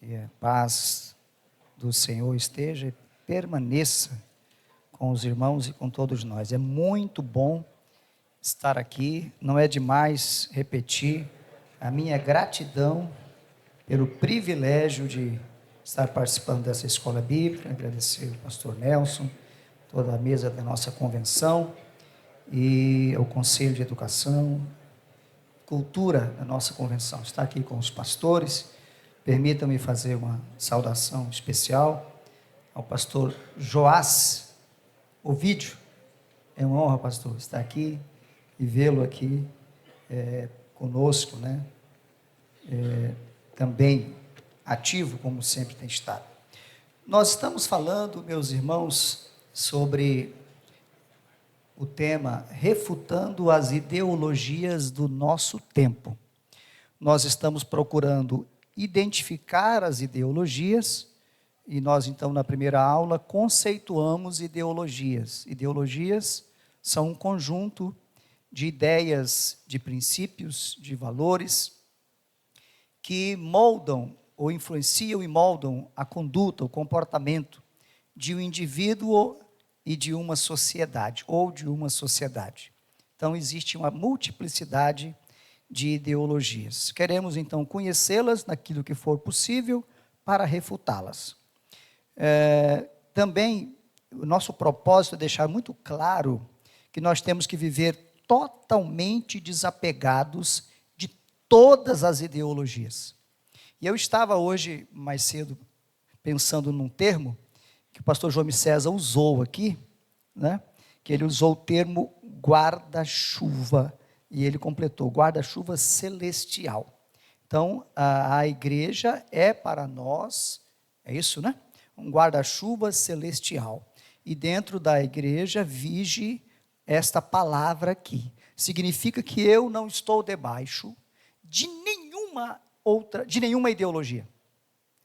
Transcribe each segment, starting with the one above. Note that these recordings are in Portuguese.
Que a paz do Senhor esteja e permaneça com os irmãos e com todos nós. É muito bom estar aqui, não é demais repetir a minha gratidão pelo privilégio de estar participando dessa escola bíblica, agradecer ao pastor Nelson, toda a mesa da nossa convenção e ao Conselho de Educação, Cultura da nossa convenção, estar aqui com os pastores. Permitam-me fazer uma saudação especial ao pastor Joás Ovídio. É uma honra, pastor, estar aqui e vê-lo aqui conosco, né? Também ativo, como sempre tem estado. Nós estamos falando, meus irmãos, sobre o tema refutando as ideologias do nosso tempo. Nós estamos procurando identificar as ideologias, e nós então na primeira aula conceituamos ideologias. Ideologias são um conjunto de ideias, de princípios, de valores que moldam ou influenciam e moldam a conduta, o comportamento de um indivíduo e de uma sociedade, ou de uma sociedade. Então existe uma multiplicidade de ideologias. Queremos então conhecê-las naquilo que for possível para refutá-las. Também o nosso propósito é deixar muito claro que nós temos que viver totalmente desapegados de todas as ideologias. E eu estava hoje, mais cedo, pensando num termo que o pastor João César usou aqui, né? Que ele usou o termo guarda-chuva, e ele completou, guarda-chuva celestial. Então, a igreja é para nós, é isso, né? Um guarda-chuva celestial. E dentro da igreja vige esta palavra aqui. Significa que eu não estou debaixo de nenhuma ideologia.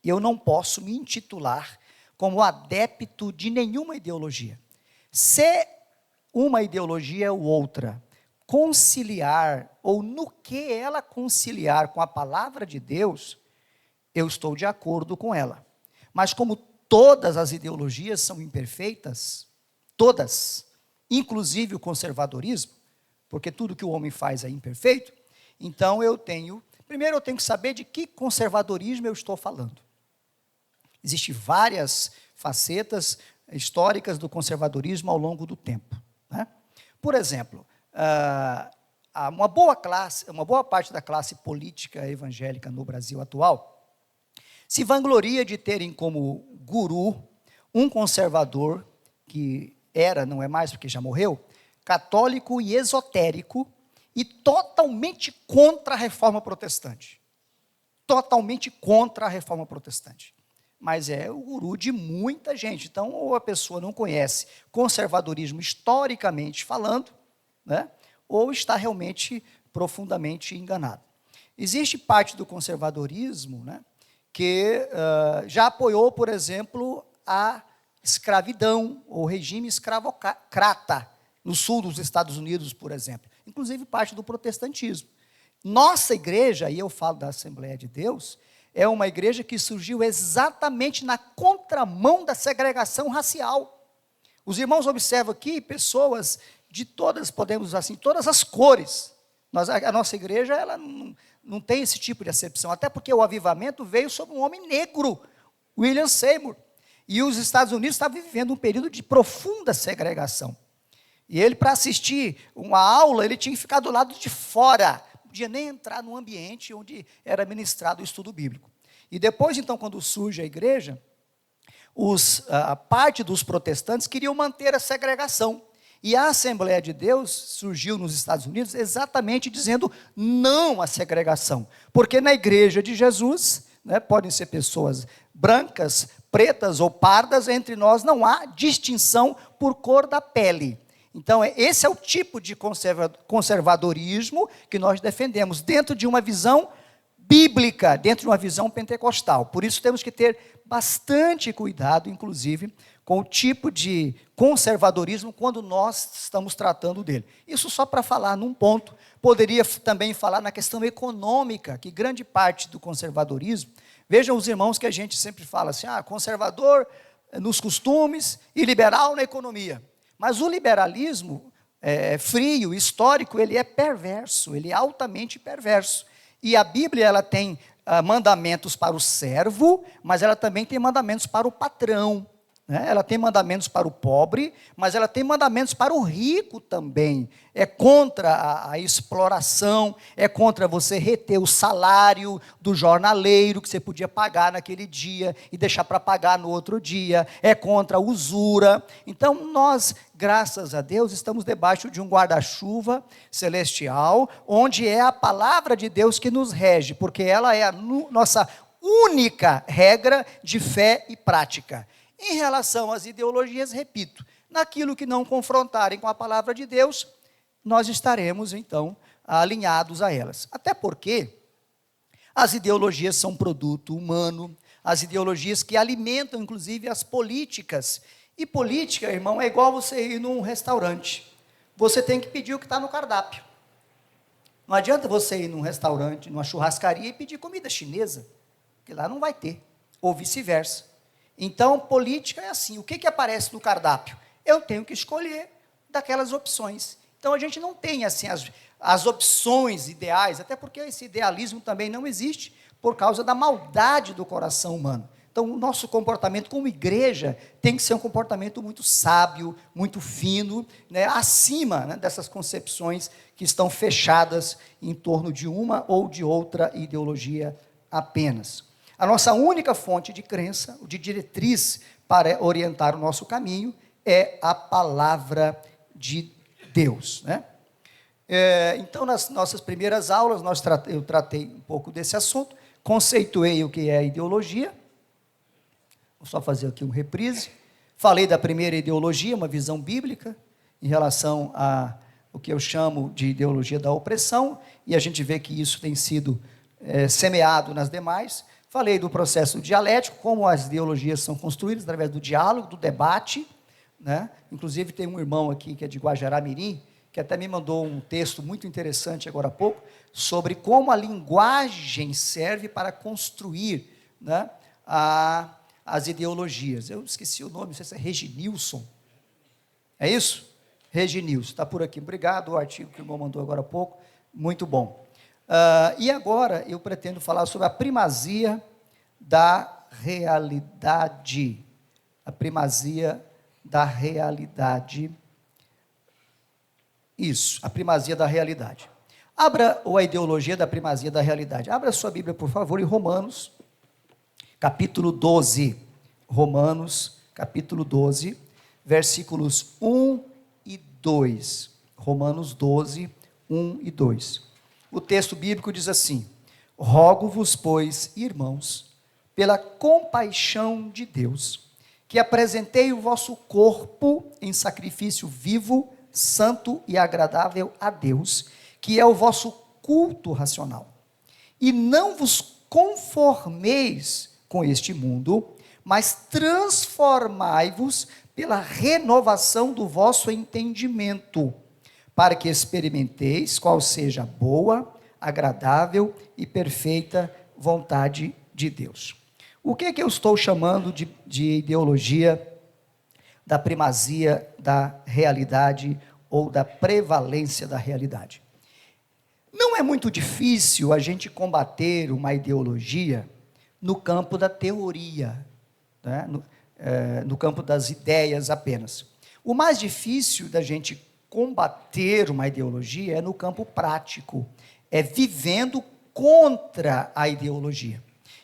Eu não posso me intitular como adepto de nenhuma ideologia. Se uma ideologia ou outra conciliar, ou no que ela conciliar com a palavra de Deus, eu estou de acordo com ela. Mas como todas as ideologias são imperfeitas, todas, inclusive o conservadorismo, porque tudo que o homem faz é imperfeito, então primeiro eu tenho que saber de que conservadorismo eu estou falando. Existem várias facetas históricas do conservadorismo ao longo do tempo, né? Por exemplo, uma boa parte da classe política evangélica no Brasil atual se vangloria de terem como guru um conservador que não é mais porque já morreu, católico e esotérico e totalmente contra a reforma protestante. Totalmente contra a reforma protestante. Mas é o guru de muita gente. Então, ou a pessoa não conhece conservadorismo historicamente falando, né, ou está realmente profundamente enganado. Existe parte do conservadorismo, né, que já apoiou, por exemplo, a escravidão, ou regime escravocrata, no sul dos Estados Unidos, por exemplo. Inclusive parte do protestantismo. Nossa igreja, e eu falo da Assembleia de Deus, é uma igreja que surgiu exatamente na contramão da segregação racial. Os irmãos observam aqui pessoas de todas, podemos usar assim, todas as cores. A nossa igreja ela não tem esse tipo de acepção, até porque o avivamento veio sobre um homem negro, William Seymour. E os Estados Unidos estavam vivendo um período de profunda segregação. E ele, para assistir uma aula, ele tinha que ficar do lado de fora, não podia nem entrar no ambiente onde era ministrado o estudo bíblico. E depois, então, quando surge a igreja, a parte dos protestantes queriam manter a segregação. E a Assembleia de Deus surgiu nos Estados Unidos exatamente dizendo não à segregação. Porque na igreja de Jesus, né, podem ser pessoas brancas, pretas ou pardas, entre nós não há distinção por cor da pele. Então, esse é o tipo de conservadorismo que nós defendemos, dentro de uma visão bíblica dentro de uma visão pentecostal. Por isso temos que ter bastante cuidado, inclusive, com o tipo de conservadorismo quando nós estamos tratando dele. Isso só para falar num ponto. Poderia também falar na questão econômica, que grande parte do conservadorismo, vejam os irmãos que a gente sempre fala assim, conservador nos costumes e liberal na economia. Mas o liberalismo frio, histórico, ele é perverso, ele é altamente perverso. E a Bíblia, ela tem mandamentos para o servo, mas ela também tem mandamentos para o patrão. Ela tem mandamentos para o pobre, mas ela tem mandamentos para o rico também. É contra a exploração, é contra você reter o salário do jornaleiro que você podia pagar naquele dia e deixar para pagar no outro dia. É contra a usura. Então nós, graças a Deus, estamos debaixo de um guarda-chuva celestial, onde é a palavra de Deus que nos rege, porque ela é a nossa única regra de fé e prática. Em relação às ideologias, repito, naquilo que não confrontarem com a palavra de Deus, nós estaremos, então, alinhados a elas. Até porque as ideologias são produto humano, as ideologias que alimentam, inclusive, as políticas. E política, irmão, é igual você ir num restaurante. Você tem que pedir o que está no cardápio. Não adianta você ir num restaurante, numa churrascaria e pedir comida chinesa, porque lá não vai ter, ou vice-versa. Então, política é assim, o que aparece no cardápio? Eu tenho que escolher daquelas opções. Então, a gente não tem assim as opções ideais, até porque esse idealismo também não existe por causa da maldade do coração humano. Então, o nosso comportamento como igreja tem que ser um comportamento muito sábio, muito fino, acima dessas concepções que estão fechadas em torno de uma ou de outra ideologia apenas. A nossa única fonte de crença, de diretriz para orientar o nosso caminho, é a palavra de Deus. Então, nas nossas primeiras aulas, eu tratei um pouco desse assunto, conceituei o que é a ideologia, vou só fazer aqui um reprise, falei da primeira ideologia, uma visão bíblica, em relação a o que eu chamo de ideologia da opressão, e a gente vê que isso tem sido semeado nas demais. Falei do processo dialético, como as ideologias são construídas através do diálogo, do debate. Inclusive tem um irmão aqui que é de Guajará-Mirim, que até me mandou um texto muito interessante agora há pouco, sobre como a linguagem serve para construir as ideologias. Eu esqueci o nome, não sei se é Reginilson. É isso? Reginilson, está por aqui. Obrigado, o artigo que o irmão mandou agora há pouco, muito bom. E agora eu pretendo falar sobre a primazia da realidade. A primazia da realidade. Isso, a primazia da realidade. Abra a ideologia da primazia da realidade. Abra a sua Bíblia, por favor, em Romanos, capítulo 12. Romanos, capítulo 12, versículos 1 e 2. Romanos 12, 1 e 2. O texto bíblico diz assim: rogo-vos, pois, irmãos, pela compaixão de Deus, que apresentei o vosso corpo em sacrifício vivo, santo e agradável a Deus, que é o vosso culto racional. E não vos conformeis com este mundo, mas transformai-vos pela renovação do vosso entendimento, para que experimenteis qual seja a boa, agradável e perfeita vontade de Deus. O que é que eu estou chamando de ideologia da primazia da realidade ou da prevalência da realidade? Não é muito difícil a gente combater uma ideologia no campo da teoria, no campo das ideias apenas. O mais difícil da gente combater uma ideologia é no campo prático, é vivendo contra a ideologia.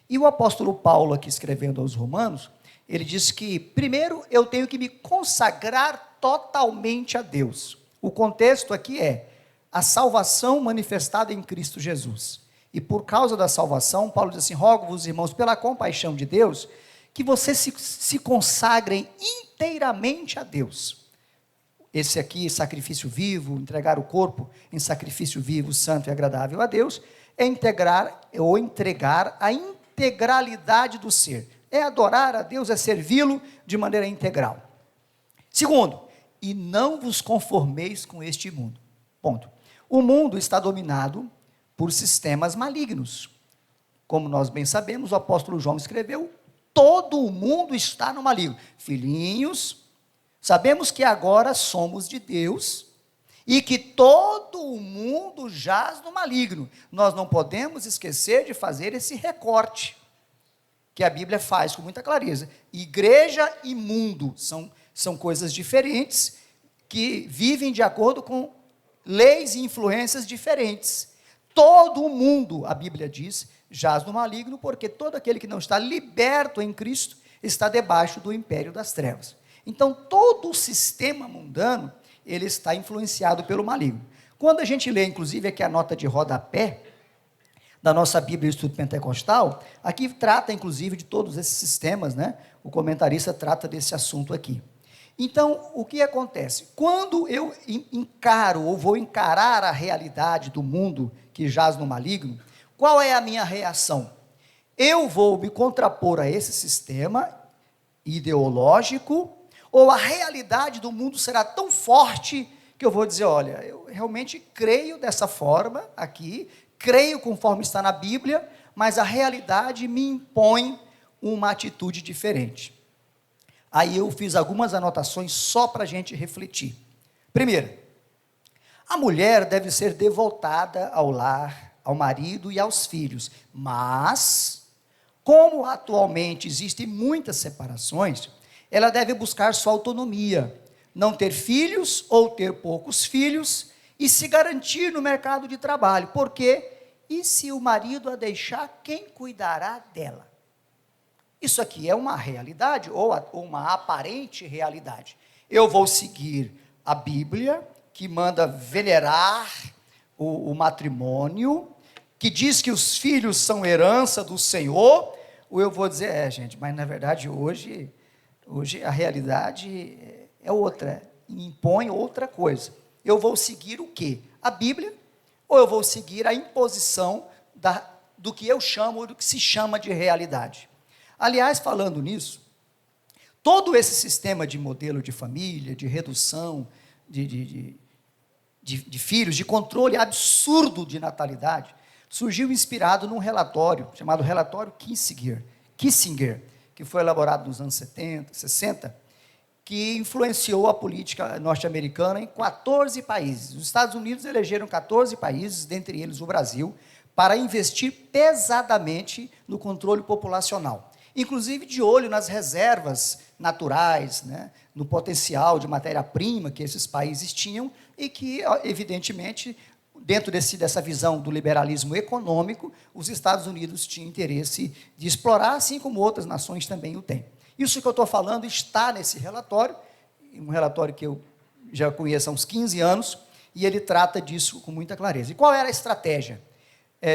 E o apóstolo Paulo, aqui escrevendo aos Romanos, ele diz que, primeiro, eu tenho que me consagrar totalmente a Deus. O contexto aqui é a salvação manifestada em Cristo Jesus. E por causa da salvação, Paulo diz assim: rogo-vos, irmãos, pela compaixão de Deus, que vocês se consagrem inteiramente a Deus. Esse aqui, sacrifício vivo, entregar o corpo em sacrifício vivo, santo e agradável a Deus, é integrar ou entregar a integralidade do ser. É adorar a Deus, é servi-lo de maneira integral. Segundo, e não vos conformeis com este mundo. Ponto. O mundo está dominado por sistemas malignos. Como nós bem sabemos, o apóstolo João escreveu, todo o mundo está no maligno. Filhinhos, sabemos que agora somos de Deus e que todo o mundo jaz no maligno. Nós não podemos esquecer de fazer esse recorte, que a Bíblia faz com muita clareza. Igreja e mundo são coisas diferentes, que vivem de acordo com leis e influências diferentes. Todo o mundo, a Bíblia diz, jaz no maligno, porque todo aquele que não está liberto em Cristo está debaixo do império das trevas. Então, todo o sistema mundano, ele está influenciado pelo maligno. Quando a gente lê, inclusive, aqui a nota de rodapé da nossa Bíblia Estudo Pentecostal, aqui trata, inclusive, de todos esses sistemas, né? O comentarista trata desse assunto aqui. Então, o que acontece? Quando eu encaro, ou vou encarar a realidade do mundo que jaz no maligno, qual é a minha reação? Eu vou me contrapor a esse sistema ideológico, ou a realidade do mundo será tão forte que eu vou dizer, olha, eu realmente creio dessa forma aqui, creio conforme está na Bíblia, mas a realidade me impõe uma atitude diferente. Aí eu fiz algumas anotações só para a gente refletir. Primeiro, a mulher deve ser devotada ao lar, ao marido e aos filhos, mas, como atualmente existem muitas separações, ela deve buscar sua autonomia, não ter filhos ou ter poucos filhos e se garantir no mercado de trabalho. Por quê? E se o marido a deixar, quem cuidará dela? Isso aqui é uma realidade, ou uma aparente realidade. Eu vou seguir a Bíblia, que manda venerar o matrimônio, que diz que os filhos são herança do Senhor, ou eu vou dizer, gente, mas na verdade hoje a realidade é outra, impõe outra coisa. Eu vou seguir o quê? A Bíblia, ou eu vou seguir a imposição do que eu chamo, do que se chama de realidade? Aliás, falando nisso, todo esse sistema de modelo de família, de redução de filhos, de controle absurdo de natalidade, surgiu inspirado num relatório, chamado Relatório Kissinger, que foi elaborado nos anos 70, 60, que influenciou a política norte-americana em 14 países. Os Estados Unidos elegeram 14 países, dentre eles o Brasil, para investir pesadamente no controle populacional. Inclusive de olho nas reservas naturais, né, no potencial de matéria-prima que esses países tinham e que, evidentemente, dentro dessa visão do liberalismo econômico, os Estados Unidos tinham interesse de explorar, assim como outras nações também o têm. Isso que eu estou falando está nesse relatório, um relatório que eu já conheço há uns 15 anos, e ele trata disso com muita clareza. E qual era a estratégia?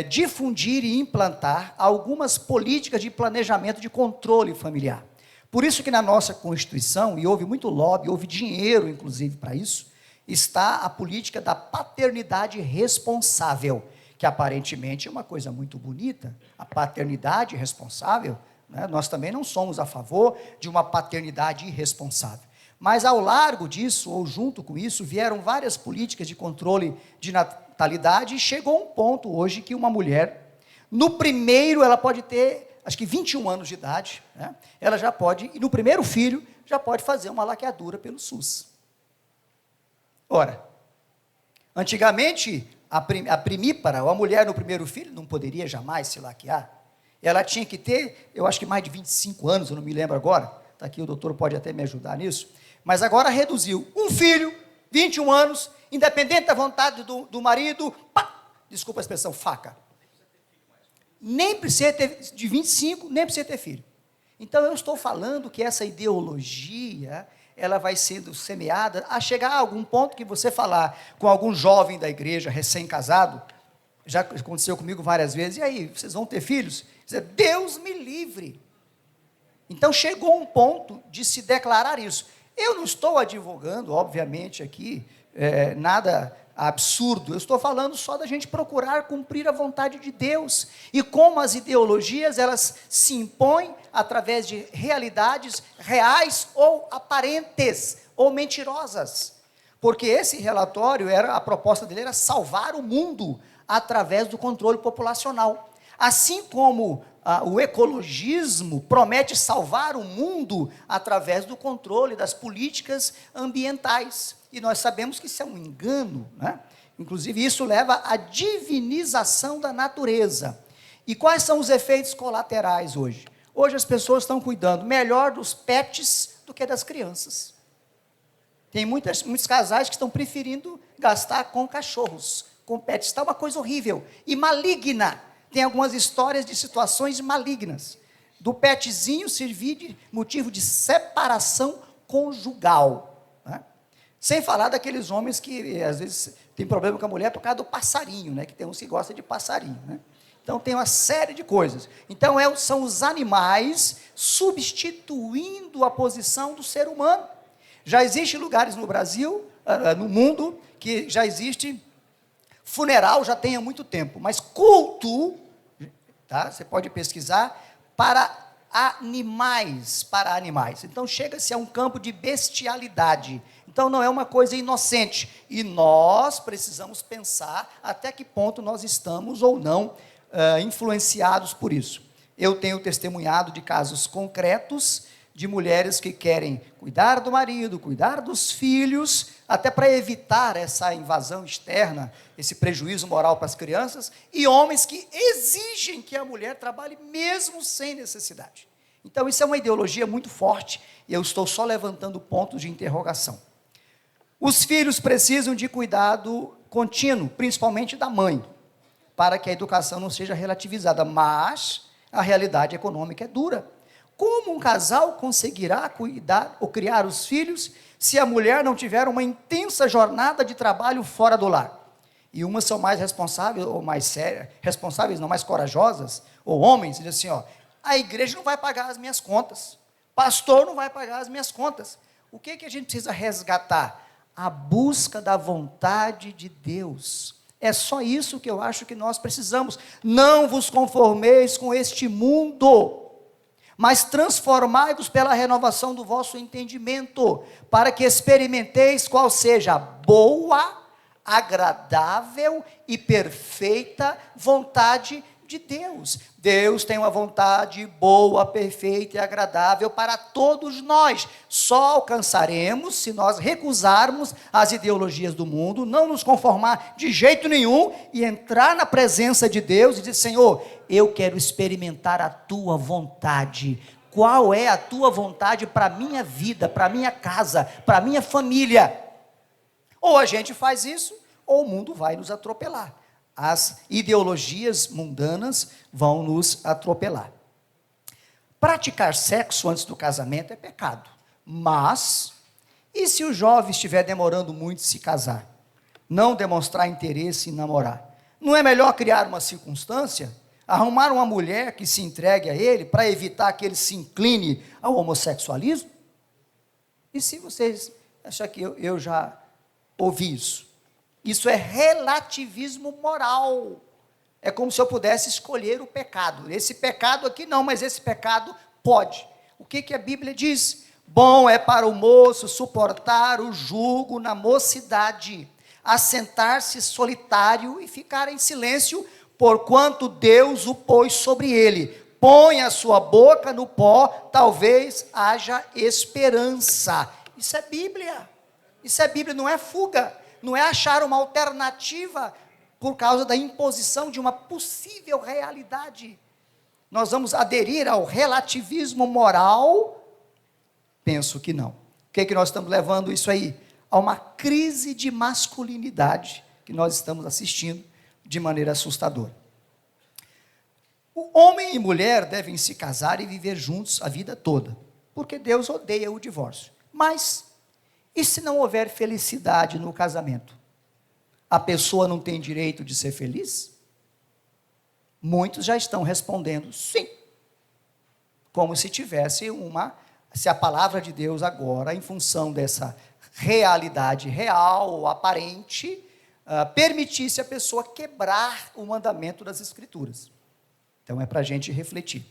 Difundir e implantar algumas políticas de planejamento de controle familiar. Por isso que na nossa Constituição, e houve muito lobby, houve dinheiro, inclusive, para isso, está a política da paternidade responsável, que aparentemente é uma coisa muito bonita, a paternidade responsável, né? Nós também não somos a favor de uma paternidade irresponsável. Mas ao largo disso, ou junto com isso, vieram várias políticas de controle de natalidade e chegou um ponto hoje que uma mulher, no primeiro, ela pode ter, acho que 21 anos de idade, né? Ela já pode, e no primeiro filho, já pode fazer uma laqueadura pelo SUS. Ora, antigamente, a primípara, ou a mulher no primeiro filho, não poderia jamais se laquear. Ela tinha que ter, eu acho que mais de 25 anos, eu não me lembro agora, está aqui, o doutor pode até me ajudar nisso, mas agora reduziu um filho, 21 anos, independente da vontade do marido, pá, desculpa a expressão, faca. Nem precisa ter, de 25, nem precisa ter filho. Então, eu estou falando que essa ideologia, ela vai sendo semeada, a chegar a algum ponto que você falar com algum jovem da igreja, recém-casado, já aconteceu comigo várias vezes, e aí, vocês vão ter filhos? Dizer, Deus me livre. Então, chegou um ponto de se declarar isso. Eu não estou advogando, obviamente, aqui, nada absurdo. Eu estou falando só da gente procurar cumprir a vontade de Deus. E como as ideologias, elas se impõem através de realidades reais ou aparentes, ou mentirosas. Porque esse relatório, a proposta dele era salvar o mundo através do controle populacional. Assim como o ecologismo promete salvar o mundo através do controle das políticas ambientais. E nós sabemos que isso é um engano, né? Inclusive, isso leva à divinização da natureza. E quais são os efeitos colaterais hoje? Hoje as pessoas estão cuidando melhor dos pets do que das crianças. Tem muitos casais que estão preferindo gastar com cachorros, com pets. Está uma coisa horrível e maligna. Tem algumas histórias de situações malignas. Do petzinho servir de motivo de separação conjugal. Né? Sem falar daqueles homens que, às vezes, tem problema com a mulher por causa do passarinho, né? Que tem uns que gostam de passarinho. Né? Então, tem uma série de coisas. Então, são os animais substituindo a posição do ser humano. Já existem lugares no Brasil, no mundo, que já existe funeral, já tem há muito tempo, mas culto, tá? Você pode pesquisar, para animais. Então, chega-se a um campo de bestialidade. Então, não é uma coisa inocente. E nós precisamos pensar até que ponto nós estamos ou não influenciados por isso. Eu tenho testemunhado de casos concretos de mulheres que querem cuidar do marido, cuidar dos filhos, até para evitar essa invasão externa, esse prejuízo moral para as crianças, e homens que exigem que a mulher trabalhe mesmo sem necessidade. Então, isso é uma ideologia muito forte, e eu estou só levantando pontos de interrogação. Os filhos precisam de cuidado contínuo, principalmente da mãe, para que a educação não seja relativizada, mas a realidade econômica é dura. Como um casal conseguirá cuidar ou criar os filhos se a mulher não tiver uma intensa jornada de trabalho fora do lar? E umas são mais responsáveis, ou mais sérias, responsáveis, não mais corajosas, ou homens, dizem assim, a igreja não vai pagar as minhas contas, pastor não vai pagar as minhas contas. O que a gente precisa resgatar? A busca da vontade de Deus. É só isso que eu acho que nós precisamos. Não vos conformeis com este mundo, mas transformai-vos pela renovação do vosso entendimento, para que experimenteis qual seja a boa, agradável e perfeita vontade de Deus. Deus tem uma vontade boa, perfeita e agradável para todos nós. Só alcançaremos se nós recusarmos as ideologias do mundo, não nos conformar de jeito nenhum e entrar na presença de Deus e dizer, Senhor, eu quero experimentar a tua vontade. Qual é a tua vontade para a minha vida, para a minha casa, para a minha família? Ou a gente faz isso, ou o mundo vai nos atropelar. As ideologias mundanas vão nos atropelar. Praticar sexo antes do casamento é pecado. Mas, e se o jovem estiver demorando muito se casar? Não demonstrar interesse em namorar? Não é melhor criar uma circunstância? Arrumar uma mulher que se entregue a ele para evitar que ele se incline ao homossexualismo? E se vocês acham que eu já ouvi isso? Isso é relativismo moral. É como se eu pudesse escolher o pecado. Esse pecado aqui não, mas esse pecado pode. O que a Bíblia diz? Bom é para o moço suportar o jugo na mocidade, assentar-se solitário e ficar em silêncio, porquanto Deus o pôs sobre ele. Põe a sua boca no pó, talvez haja esperança. Isso é Bíblia. Isso é Bíblia, não é fuga. Não é achar uma alternativa por causa da imposição de uma possível realidade. Nós vamos aderir ao relativismo moral? Penso que não. O que nós estamos levando isso aí? A uma crise de masculinidade que nós estamos assistindo de maneira assustadora. O homem e mulher devem se casar e viver juntos a vida toda, porque Deus odeia o divórcio. Mas e se não houver felicidade no casamento? A pessoa não tem direito de ser feliz? Muitos já estão respondendo sim. Como se tivesse se a palavra de Deus agora, em função dessa realidade real ou aparente, permitisse a pessoa quebrar o mandamento das Escrituras. Então é para a gente refletir.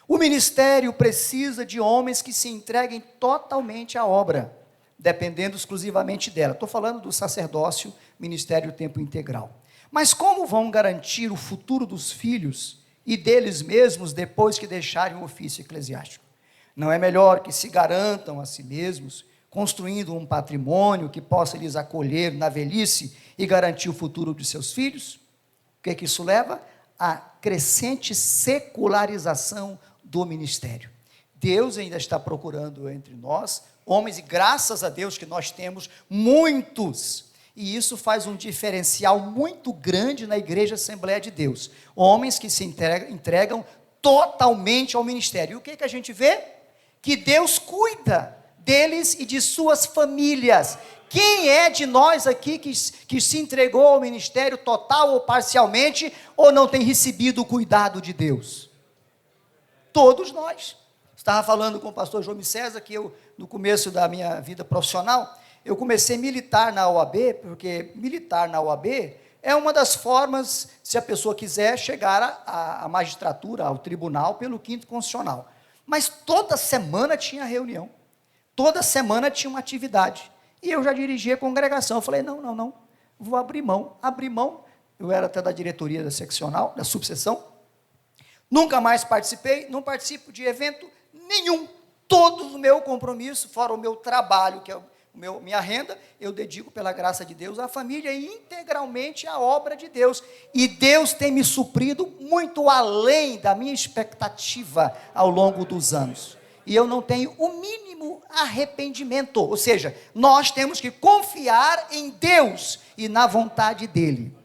O ministério precisa de homens que se entreguem totalmente à obra, dependendo exclusivamente dela. Estou falando do sacerdócio, ministério tempo integral. Mas como vão garantir o futuro dos filhos e deles mesmos depois que deixarem o ofício eclesiástico? Não é melhor que se garantam a si mesmos, construindo um patrimônio que possa lhes acolher na velhice e garantir o futuro de seus filhos? O que é que isso leva? A crescente secularização do ministério. Deus ainda está procurando entre nós homens, e graças a Deus que nós temos muitos, e isso faz um diferencial muito grande na Igreja Assembleia de Deus, homens que se entregam totalmente ao ministério. E o que a gente vê? Que Deus cuida deles e de suas famílias. Quem é de nós aqui que se entregou ao ministério total ou parcialmente, ou não tem recebido o cuidado de Deus? Todos nós. Estava falando com o pastor João César, que eu, no começo da minha vida profissional, eu comecei a militar na OAB, porque militar na OAB é uma das formas, se a pessoa quiser, chegar à magistratura, ao tribunal, pelo quinto constitucional. Mas toda semana tinha reunião, toda semana tinha uma atividade, e eu já dirigia a congregação. Eu falei, não, vou abrir mão, eu era até da diretoria da seccional, da subseção, nunca mais participei, não participo de evento nenhum, todo o meu compromisso, fora o meu trabalho, que é minha renda, eu dedico pela graça de Deus à família e integralmente à obra de Deus, e Deus tem me suprido muito além da minha expectativa ao longo dos anos, e eu não tenho o mínimo arrependimento. Ou seja, nós temos que confiar em Deus e na vontade dEle,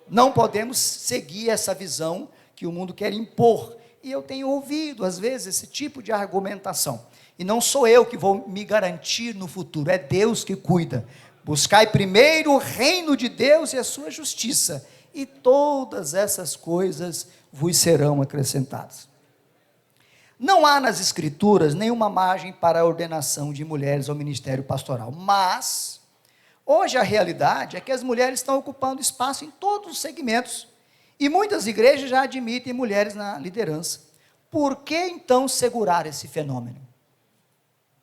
não podemos seguir essa visão que o mundo quer impor, e eu tenho ouvido às vezes esse tipo de argumentação, e não sou eu que vou me garantir no futuro, é Deus que cuida. Buscai primeiro o reino de Deus e a sua justiça, e todas essas coisas vos serão acrescentadas. Não há nas Escrituras nenhuma margem para a ordenação de mulheres ao ministério pastoral, mas hoje a realidade é que as mulheres estão ocupando espaço em todos os segmentos, e muitas igrejas já admitem mulheres na liderança. Por que então segurar esse fenômeno?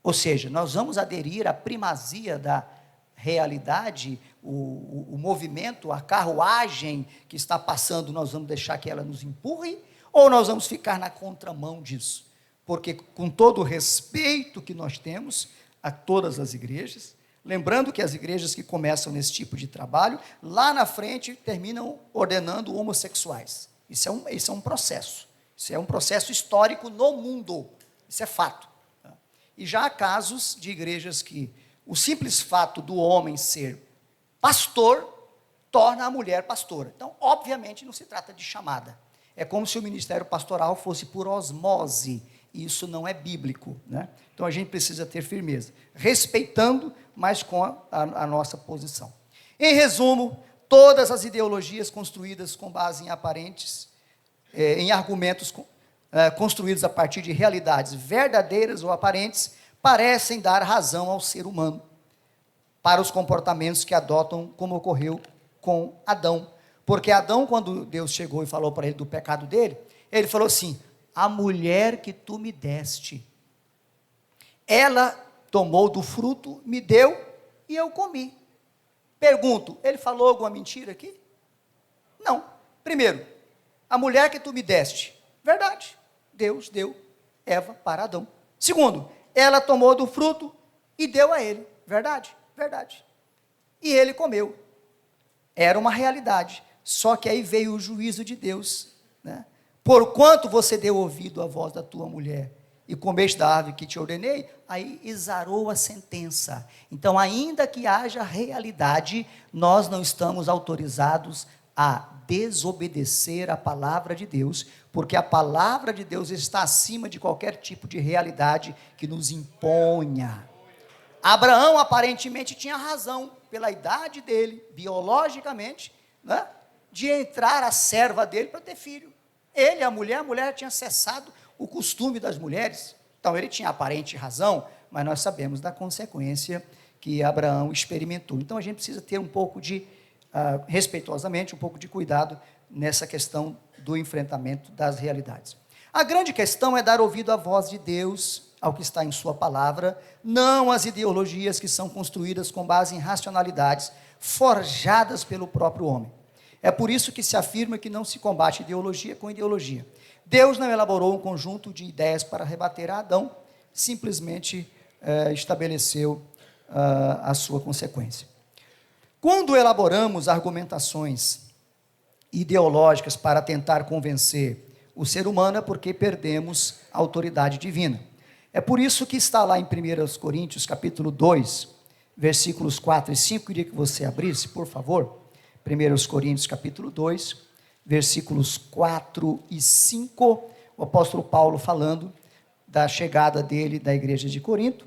Ou seja, nós vamos aderir à primazia da realidade, o movimento, a carruagem que está passando, nós vamos deixar que ela nos empurre, ou nós vamos ficar na contramão disso? Porque, com todo o respeito que nós temos a todas as igrejas, lembrando que as igrejas que começam nesse tipo de trabalho, lá na frente terminam ordenando homossexuais. Isso é um processo. Isso é um processo histórico no mundo. Isso é fato. E já há casos de igrejas que o simples fato do homem ser pastor torna a mulher pastora. Então, obviamente, não se trata de chamada. É como se o ministério pastoral fosse por osmose. E isso não é bíblico, né? Então a gente precisa ter firmeza, respeitando, mas com a nossa posição. Em resumo, todas as ideologias construídas com base em argumentos construídos a partir de realidades verdadeiras ou aparentes, parecem dar razão ao ser humano para os comportamentos que adotam, como ocorreu com Adão. Porque Adão, quando Deus chegou e falou para ele do pecado dele, ele falou assim: a mulher que tu me deste, ela tomou do fruto, me deu e eu comi. Pergunto, ele falou alguma mentira aqui? Não. Primeiro, a mulher que tu me deste, verdade, Deus deu Eva para Adão. Segundo, ela tomou do fruto e deu a ele, verdade, verdade. E ele comeu. Era uma realidade, só que aí veio o juízo de Deus, né? Porquanto você deu ouvido à voz da tua mulher e comeste da árvore que te ordenei, aí exarou a sentença. Então, ainda que haja realidade, nós não estamos autorizados a desobedecer a palavra de Deus, porque a palavra de Deus está acima de qualquer tipo de realidade que nos imponha. Abraão aparentemente tinha razão, pela idade dele, biologicamente, né, de entrar a serva dele para ter filho. Ele, a mulher tinha cessado o costume das mulheres, então ele tinha aparente razão, mas nós sabemos da consequência que Abraão experimentou. Então a gente precisa ter um pouco de, respeitosamente, um pouco de cuidado nessa questão do enfrentamento das realidades. A grande questão é dar ouvido à voz de Deus, ao que está em sua palavra, não às ideologias que são construídas com base em racionalidades forjadas pelo próprio homem. É por isso que se afirma que não se combate ideologia com ideologia. Deus não elaborou um conjunto de ideias para rebater a Adão, simplesmente estabeleceu a sua consequência. Quando elaboramos argumentações ideológicas para tentar convencer o ser humano, é porque perdemos a autoridade divina. É por isso que está lá em 1 Coríntios, capítulo 2, versículos 4 e 5, queria que você abrisse, por favor. 1 Coríntios, capítulo 2, versículos 4 e 5, o apóstolo Paulo falando da chegada dele da igreja de Corinto,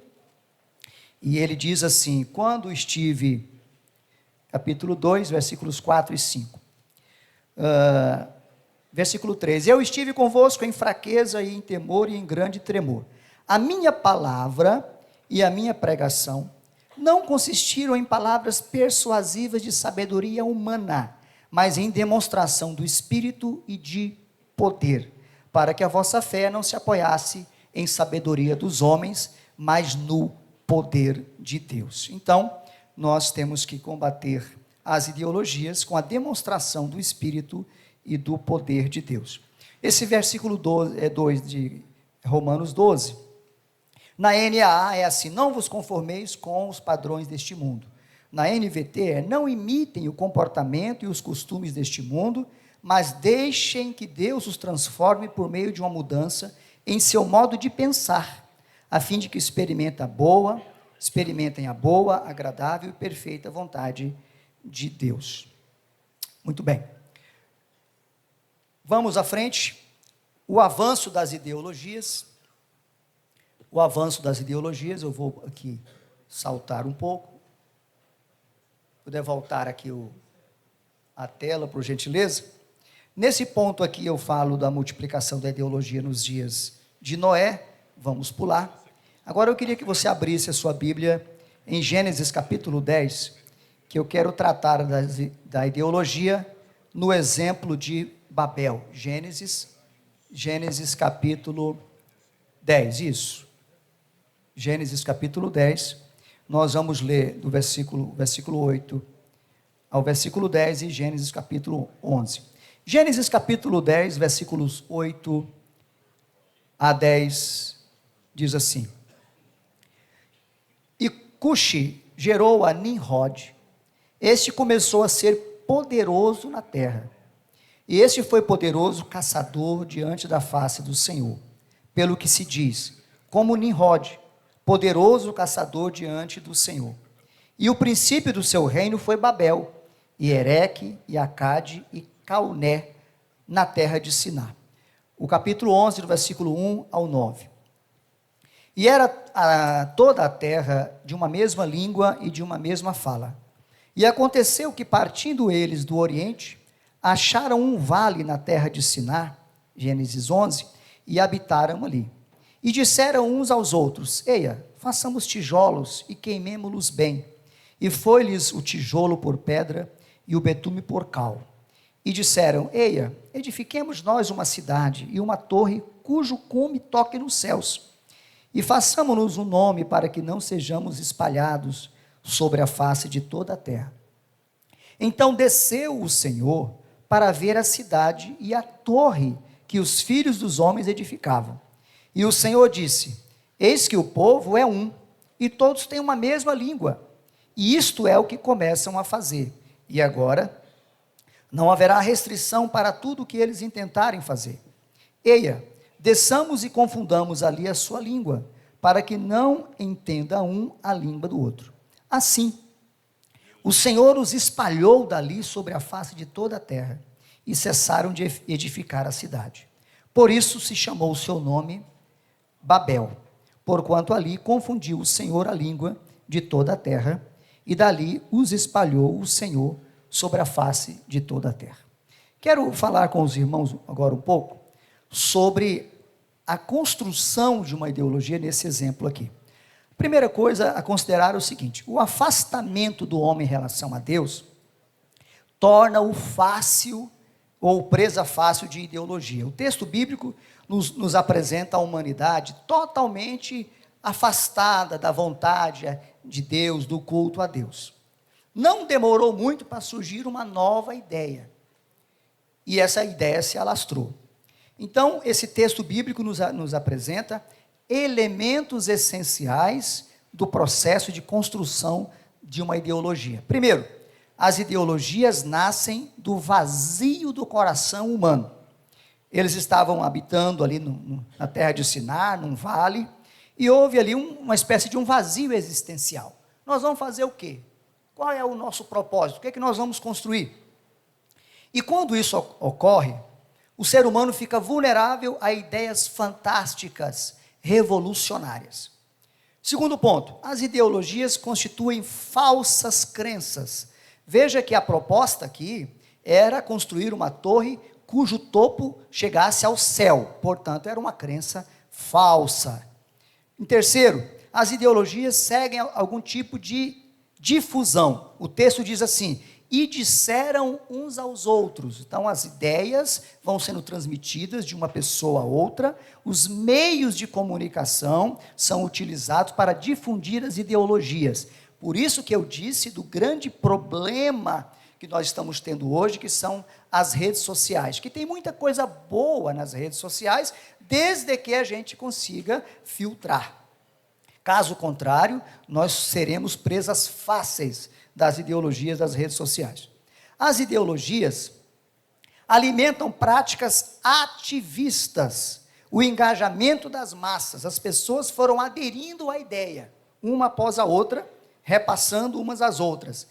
e ele diz assim: quando estive, capítulo 2, versículos 4 e 5, versículo 3, eu estive convosco em fraqueza e em temor e em grande tremor. A minha palavra e a minha pregação não consistiram em palavras persuasivas de sabedoria humana, mas em demonstração do Espírito e de poder, para que a vossa fé não se apoiasse em sabedoria dos homens, mas no poder de Deus. Então, nós temos que combater as ideologias com a demonstração do Espírito e do poder de Deus. Esse versículo 2 de Romanos 12, na NAA é assim: não vos conformeis com os padrões deste mundo. Na NVT é: não imitem o comportamento e os costumes deste mundo, mas deixem que Deus os transforme por meio de uma mudança em seu modo de pensar, a fim de que experimentem a boa, agradável e perfeita vontade de Deus. Muito bem. Vamos à frente. O avanço das ideologias. O avanço das ideologias, eu vou aqui saltar um pouco. Puder voltar aqui a tela, por gentileza. Nesse ponto aqui eu falo da multiplicação da ideologia nos dias de Noé. Vamos pular. Agora eu queria que você abrisse a sua Bíblia em Gênesis capítulo 10, que eu quero tratar da ideologia no exemplo de Babel. Gênesis capítulo 10, isso. Gênesis capítulo 10, nós vamos ler do versículo 8 ao versículo 10 e Gênesis capítulo 11. Gênesis capítulo 10, versículos 8 a 10, diz assim: E Cuxi gerou a Nimrod. Este começou a ser poderoso na terra. E este foi poderoso caçador diante da face do Senhor. Pelo que se diz, como Nimrod, poderoso caçador diante do Senhor. E o princípio do seu reino foi Babel, e Ereque, e Acade, e Calné, na terra de Siná. O capítulo 11, do versículo 1 ao 9. E era toda a terra de uma mesma língua e de uma mesma fala. E aconteceu que, partindo eles do Oriente, acharam um vale na terra de Siná, Gênesis 11, e habitaram ali. E disseram uns aos outros: eia, façamos tijolos e queimemo-los bem. E foi-lhes o tijolo por pedra e o betume por cal. E disseram: eia, edifiquemos nós uma cidade e uma torre cujo cume toque nos céus. E façamo-nos um nome para que não sejamos espalhados sobre a face de toda a terra. Então desceu o Senhor para ver a cidade e a torre que os filhos dos homens edificavam. E o Senhor disse: eis que o povo é um, e todos têm uma mesma língua, e isto é o que começam a fazer. E agora não haverá restrição para tudo o que eles intentarem fazer. Eia, desçamos e confundamos ali a sua língua, para que não entenda um a língua do outro. Assim, o Senhor os espalhou dali sobre a face de toda a terra, e cessaram de edificar a cidade. Por isso se chamou o seu nome Babel, porquanto ali confundiu o Senhor a língua de toda a terra, e dali os espalhou o Senhor sobre a face de toda a terra. Quero falar com os irmãos agora um pouco sobre a construção de uma ideologia nesse exemplo aqui. Primeira coisa a considerar é o seguinte: o afastamento do homem em relação a Deus torna-o fácil ou presa fácil de ideologia. O texto bíblico nos apresenta a humanidade totalmente afastada da vontade de Deus, do culto a Deus. Não demorou muito para surgir uma nova ideia, e essa ideia se alastrou. Então, esse texto bíblico nos apresenta elementos essenciais do processo de construção de uma ideologia. Primeiro, as ideologias nascem do vazio do coração humano. Eles estavam habitando ali na terra de Sinar, num vale, e houve ali uma espécie de um vazio existencial. Nós vamos fazer o quê? Qual é o nosso propósito? O que é que nós vamos construir? E quando isso ocorre, o ser humano fica vulnerável a ideias fantásticas, revolucionárias. Segundo ponto, as ideologias constituem falsas crenças. Veja que a proposta aqui era construir uma torre cujo topo chegasse ao céu, portanto, era uma crença falsa. Em terceiro, as ideologias seguem algum tipo de difusão. O texto diz assim: e disseram uns aos outros. Então, as ideias vão sendo transmitidas de uma pessoa a outra, os meios de comunicação são utilizados para difundir as ideologias. Por isso que eu disse do grande problema que nós estamos tendo hoje, que são as redes sociais, que tem muita coisa boa nas redes sociais, desde que a gente consiga filtrar. Caso contrário, nós seremos presas fáceis das ideologias das redes sociais. As ideologias alimentam práticas ativistas, o engajamento das massas. As pessoas foram aderindo à ideia, uma após a outra, repassando umas às outras.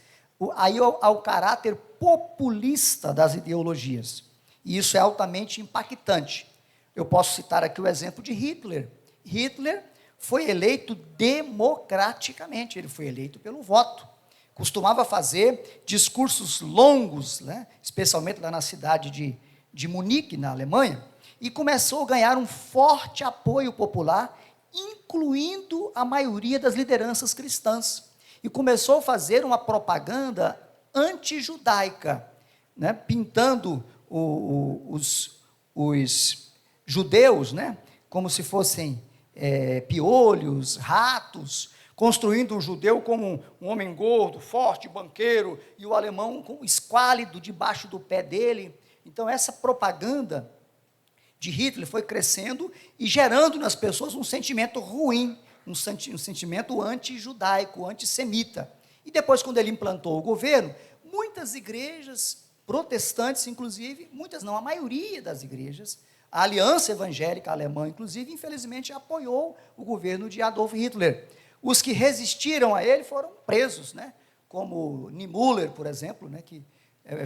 Aí ao caráter populista das ideologias. E isso é altamente impactante. Eu posso citar aqui o exemplo de Hitler. Hitler foi eleito democraticamente, ele foi eleito pelo voto. Costumava fazer discursos longos, né, especialmente lá na cidade de Munique, na Alemanha, e começou a ganhar um forte apoio popular, incluindo a maioria das lideranças cristãs. E começou a fazer uma propaganda antijudaica, né, pintando os judeus, né, como se fossem piolhos, ratos, construindo o judeu como um homem gordo, forte, banqueiro, e o alemão com esquálido debaixo do pé dele. Então, essa propaganda de Hitler foi crescendo e gerando nas pessoas um sentimento ruim, um sentimento anti-judaico, antissemita. E depois, quando ele implantou o governo, muitas igrejas protestantes, inclusive, muitas não, a maioria das igrejas, a Aliança Evangélica Alemã, inclusive, infelizmente, apoiou o governo de Adolf Hitler. Os que resistiram a ele foram presos, né? Como Niemöller, por exemplo, né? Que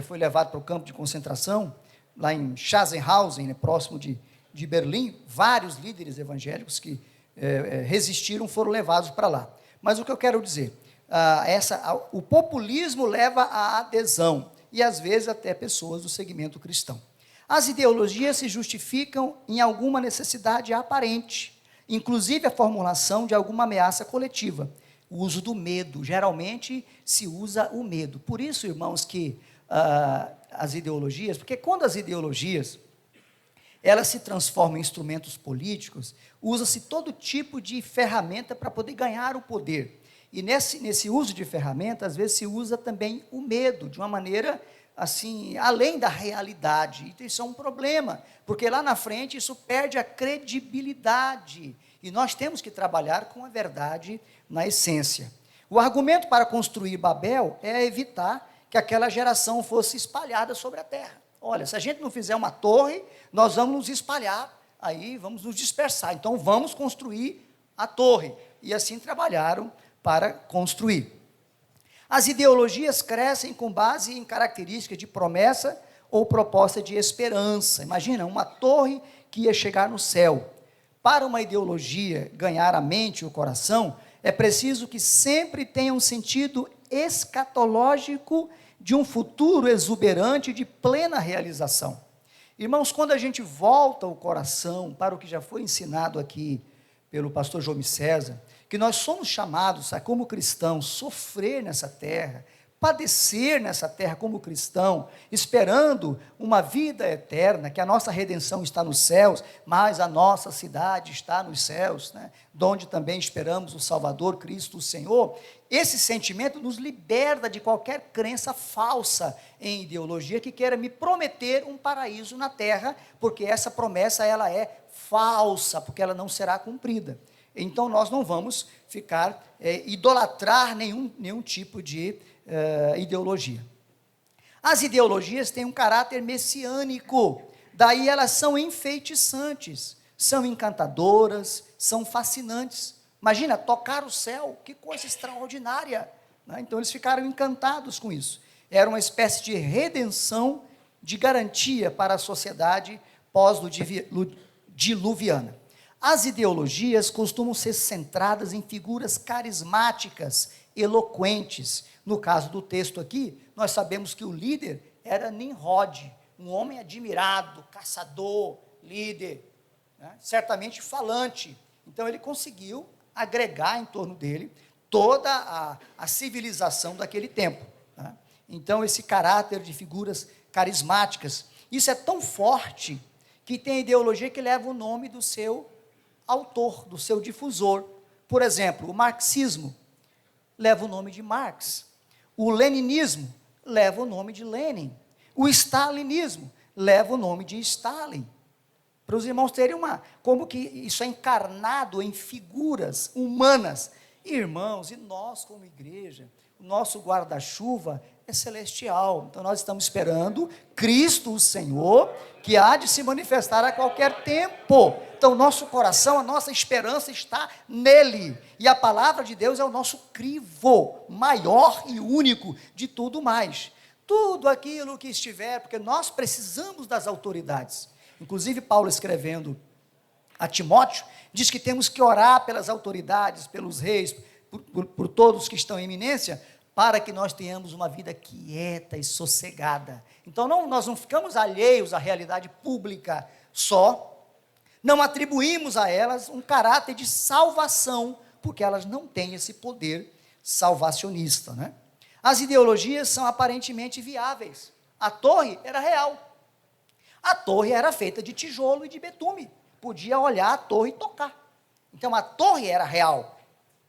foi levado para o campo de concentração, lá em Sachsenhausen, né? Próximo de Berlim. Vários líderes evangélicos que resistiram foram levados para lá. Mas o que eu quero dizer, o populismo leva à adesão, e às vezes até pessoas do segmento cristão. As ideologias se justificam em alguma necessidade aparente, inclusive a formulação de alguma ameaça coletiva, o uso do medo. Geralmente se usa o medo. Por isso, irmãos, que as ideologias, porque quando as ideologias elas se transformam em instrumentos políticos, usa-se todo tipo de ferramenta para poder ganhar o poder. E nesse uso de ferramenta, às vezes se usa também o medo, de uma maneira assim, além da realidade. Então, isso é um problema, porque lá na frente isso perde a credibilidade, e nós temos que trabalhar com a verdade na essência. O argumento para construir Babel é evitar que aquela geração fosse espalhada sobre a terra. Olha, se a gente não fizer uma torre, nós vamos nos espalhar, aí vamos nos dispersar, então vamos construir a torre. E assim trabalharam para construir. As ideologias crescem com base em características de promessa ou proposta de esperança. Imagina, uma torre que ia chegar no céu. Para uma ideologia ganhar a mente e o coração, é preciso que sempre tenha um sentido escatológico de um futuro exuberante de plena realização. Irmãos, quando a gente volta o coração para o que já foi ensinado aqui pelo pastor João César, que nós somos chamados a, como cristãos, sofrer nessa terra, padecer nessa terra como cristão, esperando uma vida eterna, que a nossa redenção está nos céus, mas a nossa cidade está nos céus, né? Donde também esperamos o Salvador, Cristo, o Senhor. Esse sentimento nos liberta de qualquer crença falsa em ideologia que queira me prometer um paraíso na terra, porque essa promessa ela é falsa, porque ela não será cumprida. Então nós não vamos ficar, idolatrar nenhum tipo de ideologia. As ideologias têm um caráter messiânico, daí elas são enfeitiçantes, são encantadoras, são fascinantes. Imagina, tocar o céu, que coisa extraordinária, né? Então eles ficaram encantados com isso. Era uma espécie de redenção, de garantia para a sociedade pós-diluviana. As ideologias costumam ser centradas em figuras carismáticas, eloquentes. No caso do texto aqui, nós sabemos que o líder era Nimrod, um homem admirado, caçador, líder, né? Certamente falante. Então ele conseguiu agregar em torno dele toda a civilização daquele tempo, né? Então esse caráter de figuras carismáticas, isso é tão forte que tem ideologia que leva o nome do seu autor, do seu difusor. Por exemplo, o marxismo leva o nome de Marx, o leninismo leva o nome de Lenin, o stalinismo leva o nome de Stalin. Para os irmãos terem como que isso é encarnado em figuras humanas. Irmãos, e nós como igreja, o nosso guarda-chuva é celestial. Então nós estamos esperando Cristo, o Senhor, que há de se manifestar a qualquer tempo. Então nosso coração, a nossa esperança está nele. E a palavra de Deus é o nosso crivo maior e único de tudo mais. Tudo aquilo que estiver, porque nós precisamos das autoridades. Inclusive Paulo escrevendo a Timóteo, diz que temos que orar pelas autoridades, pelos reis, por todos que estão em eminência, para que nós tenhamos uma vida quieta e sossegada. Então nós não ficamos alheios à realidade pública só, não atribuímos a elas um caráter de salvação, porque elas não têm esse poder salvacionista, né? As ideologias são aparentemente viáveis. A torre era real. A torre era feita de tijolo e de betume. Podia olhar a torre e tocar. Então a torre era real,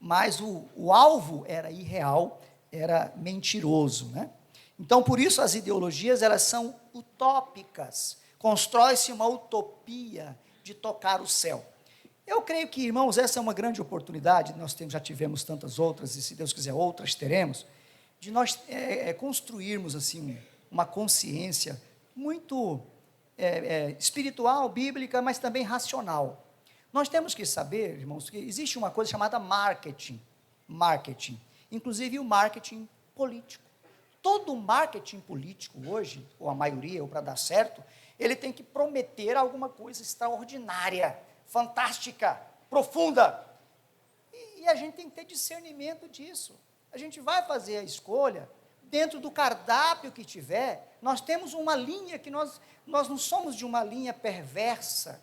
mas o alvo era irreal, era mentiroso, né? Então por isso as ideologias elas são utópicas. Constrói-se uma utopia de tocar o céu. Eu creio que, irmãos, essa é uma grande oportunidade, nós já tivemos tantas outras, e se Deus quiser outras teremos, de nós construirmos assim uma consciência muito espiritual, bíblica, mas também racional. Nós temos que saber, irmãos, que existe uma coisa chamada marketing, inclusive o marketing político. Todo marketing político hoje, ou a maioria, ou para dar certo, ele tem que prometer alguma coisa extraordinária, fantástica, profunda. E a gente tem que ter discernimento disso. A gente vai fazer a escolha dentro do cardápio que tiver. Nós temos uma linha que nós não somos de uma linha perversa.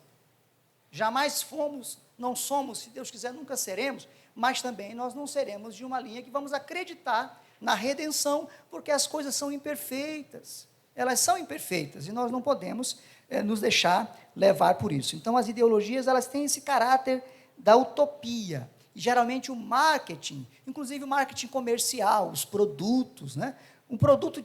Jamais fomos, não somos, se Deus quiser, nunca seremos, mas também nós não seremos de uma linha que vamos acreditar na redenção, porque as coisas são imperfeitas. Elas são imperfeitas e nós não podemos nos deixar levar por isso. Então, as ideologias, elas têm esse caráter da utopia. E, geralmente, o marketing, inclusive o marketing comercial, os produtos, né? Um produto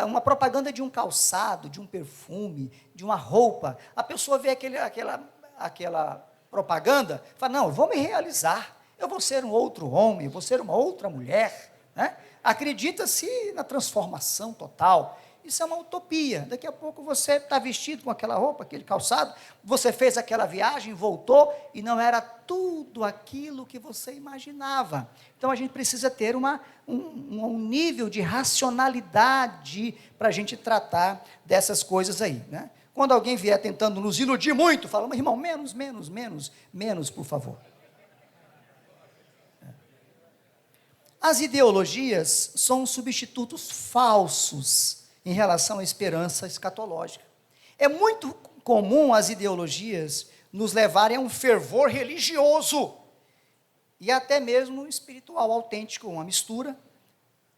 uma propaganda de um calçado, de um perfume, de uma roupa. A pessoa vê aquela propaganda, fala, não, eu vou me realizar, eu vou ser um outro homem, eu vou ser uma outra mulher, né? Acredita-se na transformação total. Isso é uma utopia. Daqui a pouco você está vestido com aquela roupa, aquele calçado, você fez aquela viagem, voltou, e não era tudo aquilo que você imaginava. Então, a gente precisa ter um nível de racionalidade para a gente tratar dessas coisas aí, né? Quando alguém vier tentando nos iludir muito, fala, mas, irmão, menos, por favor. As ideologias são substitutos falsos em relação à esperança escatológica. É muito comum as ideologias nos levarem a um fervor religioso e até mesmo espiritual autêntico, uma mistura,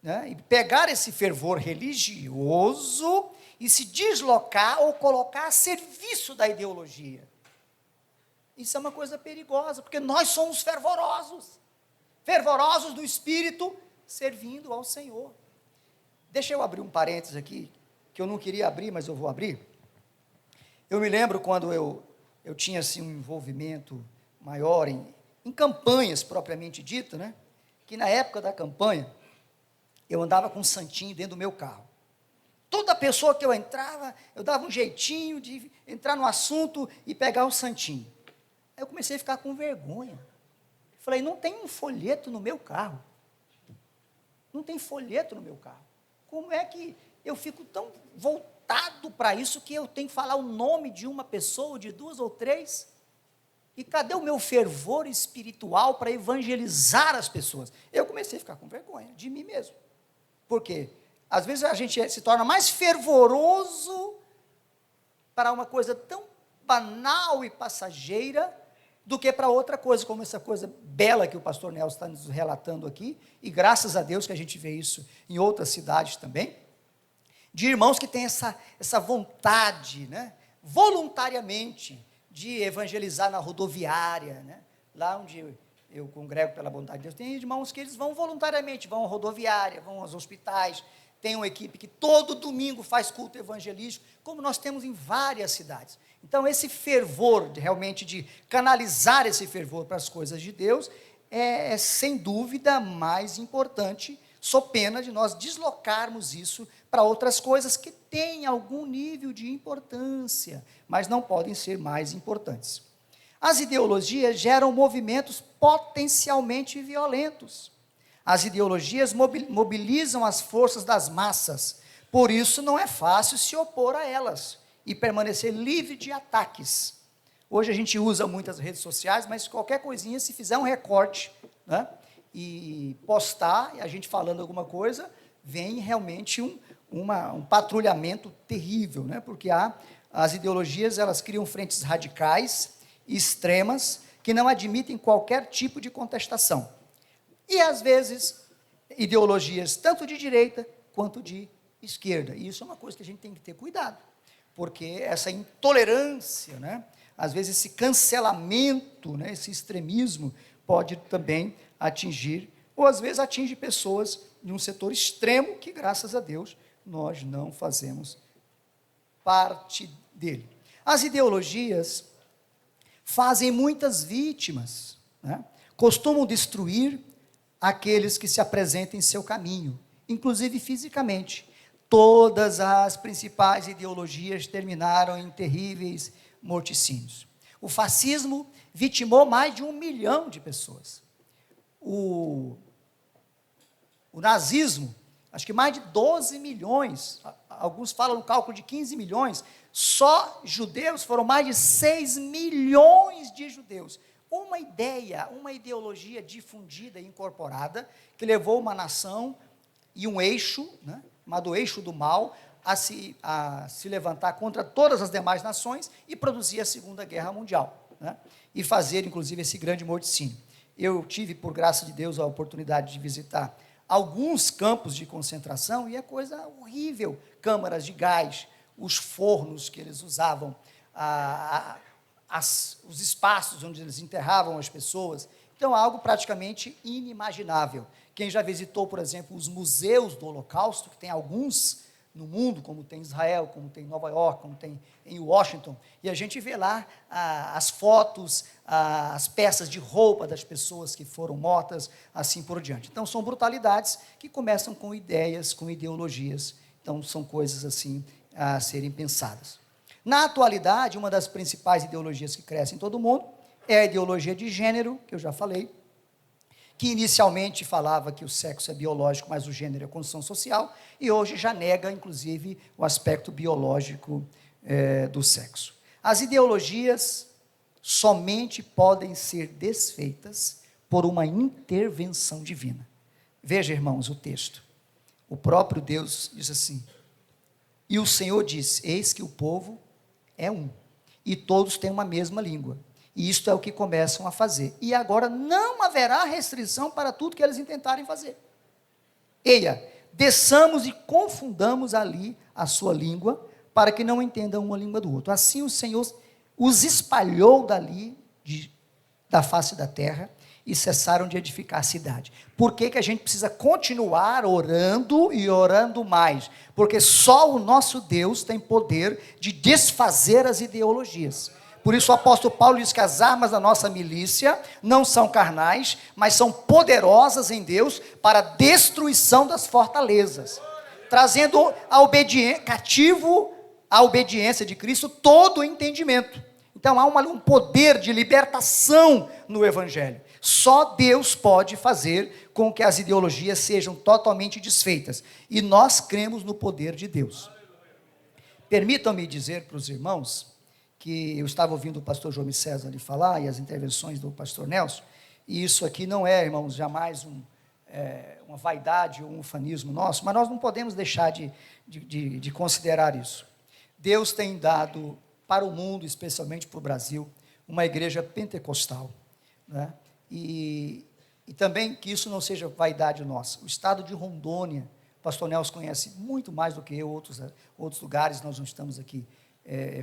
né? E pegar esse fervor religioso e se deslocar ou colocar a serviço da ideologia. Isso é uma coisa perigosa, porque nós somos fervorosos do espírito, servindo ao Senhor. Deixa eu abrir um parênteses aqui, que eu não queria abrir, mas eu vou abrir. Eu me lembro quando eu tinha assim, um envolvimento maior em campanhas propriamente dita, né? Que na época da campanha, eu andava com um santinho dentro do meu carro. Toda pessoa que eu entrava, eu dava um jeitinho de entrar no assunto e pegar o santinho. Aí eu comecei a ficar com vergonha. Falei, não tem um folheto no meu carro. Não tem folheto no meu carro. Como é que eu fico tão voltado para isso que eu tenho que falar o nome de uma pessoa, de duas ou três? E cadê o meu fervor espiritual para evangelizar as pessoas? Eu comecei a ficar com vergonha de mim mesmo. Por quê? Às vezes a gente se torna mais fervoroso para uma coisa tão banal e passageira do que para outra coisa, como essa coisa bela que o pastor Nelson está nos relatando aqui, e graças a Deus que a gente vê isso em outras cidades também, de irmãos que têm essa vontade, né, voluntariamente, de evangelizar na rodoviária, né, lá onde eu congrego pela bondade de Deus, tem irmãos que eles vão voluntariamente, vão à rodoviária, vão aos hospitais, tem uma equipe que todo domingo faz culto evangelístico, como nós temos em várias cidades. Então, esse fervor, realmente de canalizar esse fervor para as coisas de Deus, é sem dúvida mais importante, sob pena de nós deslocarmos isso para outras coisas que têm algum nível de importância, mas não podem ser mais importantes. As ideologias geram movimentos potencialmente violentos. As ideologias mobilizam as forças das massas, por isso não é fácil se opor a elas e permanecer livre de ataques. Hoje a gente usa muitas redes sociais, mas qualquer coisinha, se fizer um recorte, né, e postar, e a gente falando alguma coisa, vem realmente um patrulhamento terrível, né, porque as ideologias, elas criam frentes radicais, extremas, que não admitem qualquer tipo de contestação. E, às vezes, ideologias tanto de direita quanto de esquerda. E isso é uma coisa que a gente tem que ter cuidado, porque essa intolerância, né, às vezes esse cancelamento, né, esse extremismo, pode também atingir, ou às vezes atinge pessoas de um setor extremo que, graças a Deus, nós não fazemos parte dele. As ideologias fazem muitas vítimas, né, costumam destruir aqueles que se apresentem em seu caminho, inclusive fisicamente. Todas as principais ideologias terminaram em terríveis morticínios. O fascismo vitimou mais de 1 milhão de pessoas. O nazismo, acho que mais de 12 milhões, alguns falam no cálculo de 15 milhões, só judeus foram mais de 6 milhões de judeus. Uma ideia, uma ideologia difundida e incorporada, que levou uma nação e um eixo, né, chamado eixo do mal, a se levantar contra todas as demais nações e produzir a Segunda Guerra Mundial, né, e fazer, inclusive, esse grande morticínio. Eu tive, por graça de Deus, a oportunidade de visitar alguns campos de concentração, e é coisa horrível, câmaras de gás, os fornos que eles usavam, os espaços onde eles enterravam as pessoas. Então, algo praticamente inimaginável. Quem já visitou, por exemplo, os museus do Holocausto, que tem alguns no mundo, como tem em Israel, como tem em Nova York, como tem em Washington, e a gente vê lá as fotos, as peças de roupa das pessoas que foram mortas, assim por diante. Então, são brutalidades que começam com ideias, com ideologias. Então, são coisas assim a serem pensadas. Na atualidade, uma das principais ideologias que crescem em todo o mundo é a ideologia de gênero, que eu já falei, que inicialmente falava que o sexo é biológico, mas o gênero é construção social, e hoje já nega, inclusive, o aspecto biológico do sexo. As ideologias somente podem ser desfeitas por uma intervenção divina. Veja, irmãos, o texto. O próprio Deus diz assim: e o Senhor diz: eis que o povo é um, e todos têm uma mesma língua. E isto é o que começam a fazer. E agora não haverá restrição para tudo que eles intentarem fazer. Eia, desçamos e confundamos ali a sua língua, para que não entendam uma língua do outro. Assim o Senhor os espalhou dali, da face da terra, e cessaram de edificar a cidade. Por que que a gente precisa continuar orando e orando mais? Porque só o nosso Deus tem poder de desfazer as ideologias. Por isso o apóstolo Paulo diz que as armas da nossa milícia não são carnais, mas são poderosas em Deus para a destruição das fortalezas, trazendo cativo à obediência de Cristo todo o entendimento. Então há um poder de libertação no Evangelho. Só Deus pode fazer com que as ideologias sejam totalmente desfeitas. E nós cremos no poder de Deus. Permitam-me dizer para os irmãos que eu estava ouvindo o pastor João César ali falar, e as intervenções do pastor Nelson, e isso aqui não é, irmãos, jamais uma vaidade ou um ufanismo nosso, mas nós não podemos deixar de considerar isso. Deus tem dado para o mundo, especialmente para o Brasil, uma igreja pentecostal, né? E também que isso não seja vaidade nossa. O estado de Rondônia, o pastor Nelson conhece muito mais do que eu, outros lugares, nós não estamos aqui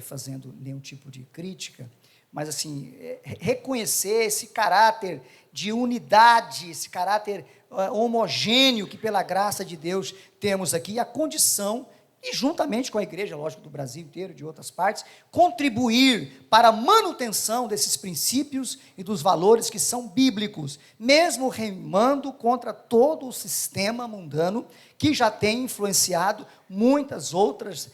fazendo nenhum tipo de crítica, mas assim, reconhecer esse caráter de unidade, esse caráter homogêneo que pela graça de Deus temos aqui, a condição, e juntamente com a igreja, lógico, do Brasil inteiro, de outras partes, contribuir para a manutenção desses princípios e dos valores que são bíblicos, mesmo remando contra todo o sistema mundano que já tem influenciado muitas outras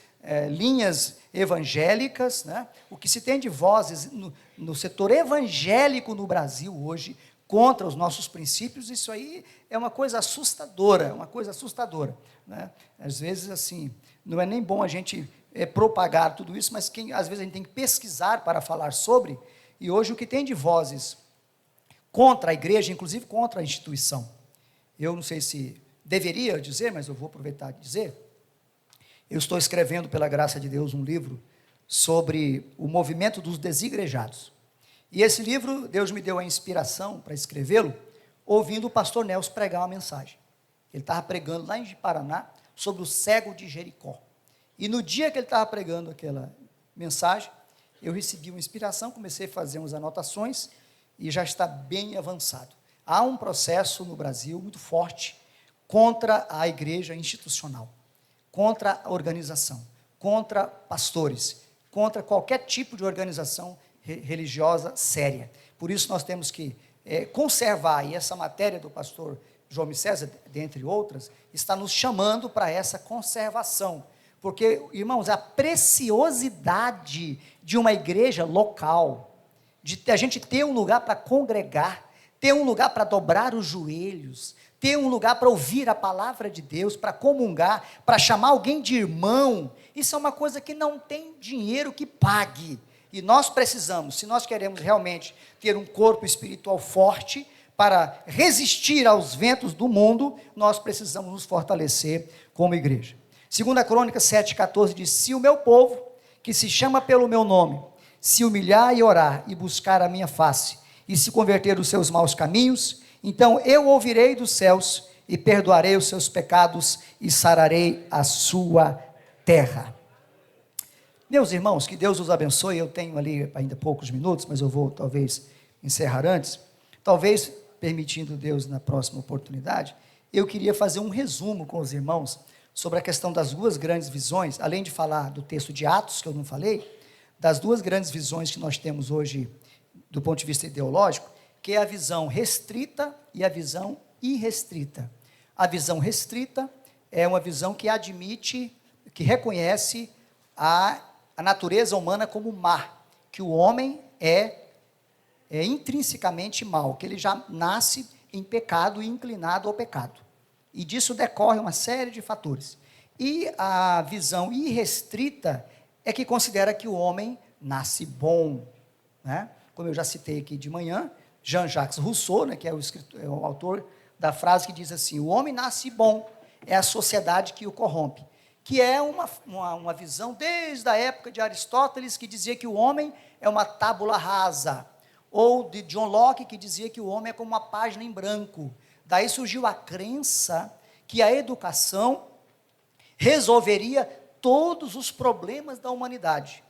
linhas evangélicas, né? O que se tem de vozes no setor evangélico no Brasil hoje, contra os nossos princípios, isso aí é uma coisa assustadora, né? Às vezes, assim, não é nem bom a gente propagar tudo isso, mas às vezes a gente tem que pesquisar para falar sobre, e hoje o que tem de vozes contra a igreja, inclusive contra a instituição, eu não sei se deveria dizer, mas eu vou aproveitar de dizer, eu estou escrevendo, pela graça de Deus, um livro sobre o movimento dos desigrejados. E esse livro, Deus me deu a inspiração para escrevê-lo, ouvindo o pastor Nelson pregar uma mensagem. Ele estava pregando lá em Paraná, sobre o cego de Jericó. E no dia que ele estava pregando aquela mensagem, eu recebi uma inspiração, comecei a fazer umas anotações, e já está bem avançado. Há um processo no Brasil muito forte contra a igreja institucional, contra a organização, contra pastores, contra qualquer tipo de organização religiosa séria. Por isso nós temos que conservar, e essa matéria do pastor João César, dentre outras, está nos chamando para essa conservação, porque, irmãos, a preciosidade de uma igreja local, de a gente ter um lugar para congregar, ter um lugar para dobrar os joelhos, ter um lugar para ouvir a palavra de Deus, para comungar, para chamar alguém de irmão, isso é uma coisa que não tem dinheiro que pague. E nós precisamos, se nós queremos realmente ter um corpo espiritual forte, para resistir aos ventos do mundo, nós precisamos nos fortalecer como igreja. 2 Crônicas 7,14 diz, se o meu povo, que se chama pelo meu nome, se humilhar e orar, e buscar a minha face, e se converter dos seus maus caminhos, então eu ouvirei dos céus, e perdoarei os seus pecados, e sararei a sua terra. Meus irmãos, que Deus os abençoe. Eu tenho ali ainda poucos minutos, mas eu vou talvez encerrar antes. Talvez, permitindo Deus na próxima oportunidade, eu queria fazer um resumo com os irmãos sobre a questão das duas grandes visões, além de falar do texto de Atos, que eu não falei, das duas grandes visões que nós temos hoje do ponto de vista ideológico, que é a visão restrita e a visão irrestrita. A visão restrita é uma visão que admite, que reconhece a natureza humana como má, que o homem é intrinsecamente mau, que ele já nasce em pecado e inclinado ao pecado. E disso decorre uma série de fatores. E a visão irrestrita é que considera que o homem nasce bom, né? Como eu já citei aqui de manhã, Jean-Jacques Rousseau, né, que é o autor da frase que diz assim, o homem nasce bom, é a sociedade que o corrompe, que é uma visão desde a época de Aristóteles, que dizia que o homem é uma tábula rasa, ou de John Locke, que dizia que o homem é como uma página em branco. Daí surgiu a crença que a educação resolveria todos os problemas da humanidade.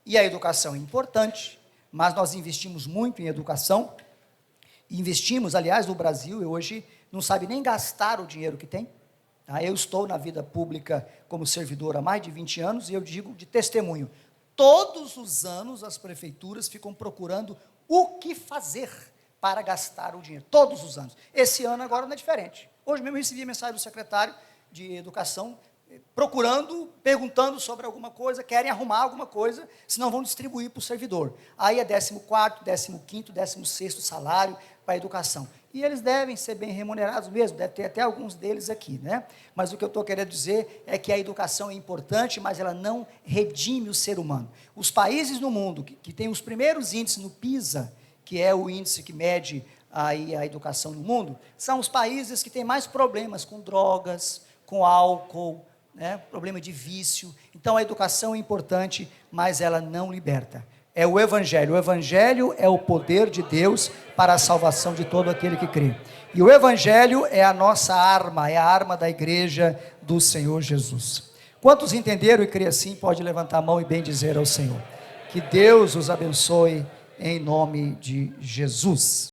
E a educação é importante, mas nós investimos muito em educação. Investimos, aliás, no Brasil, e hoje não sabe nem gastar o dinheiro que tem. Eu estou na vida pública como servidor há mais de 20 anos, e eu digo de testemunho, todos os anos as prefeituras ficam procurando o que fazer para gastar o dinheiro, todos os anos. Esse ano agora não é diferente. Hoje mesmo eu recebi a mensagem do secretário de Educação, perguntando sobre alguma coisa, querem arrumar alguma coisa, senão vão distribuir para o servidor. Aí é 14º, 15º, 16º salário para a educação. E eles devem ser bem remunerados mesmo, deve ter até alguns deles aqui, né? Mas o que eu estou querendo dizer é que a educação é importante, mas ela não redime o ser humano. Os países no mundo que têm os primeiros índices no PISA, que é o índice que mede aí a educação no mundo, são os países que têm mais problemas com drogas, com álcool, problema de vício. Então a educação é importante, mas ela não liberta. É o Evangelho é o poder de Deus para a salvação de todo aquele que crê. E o Evangelho é a nossa arma, é a arma da igreja do Senhor Jesus. Quantos entenderam e creem assim, pode levantar a mão e bendizer ao Senhor. Que Deus os abençoe em nome de Jesus.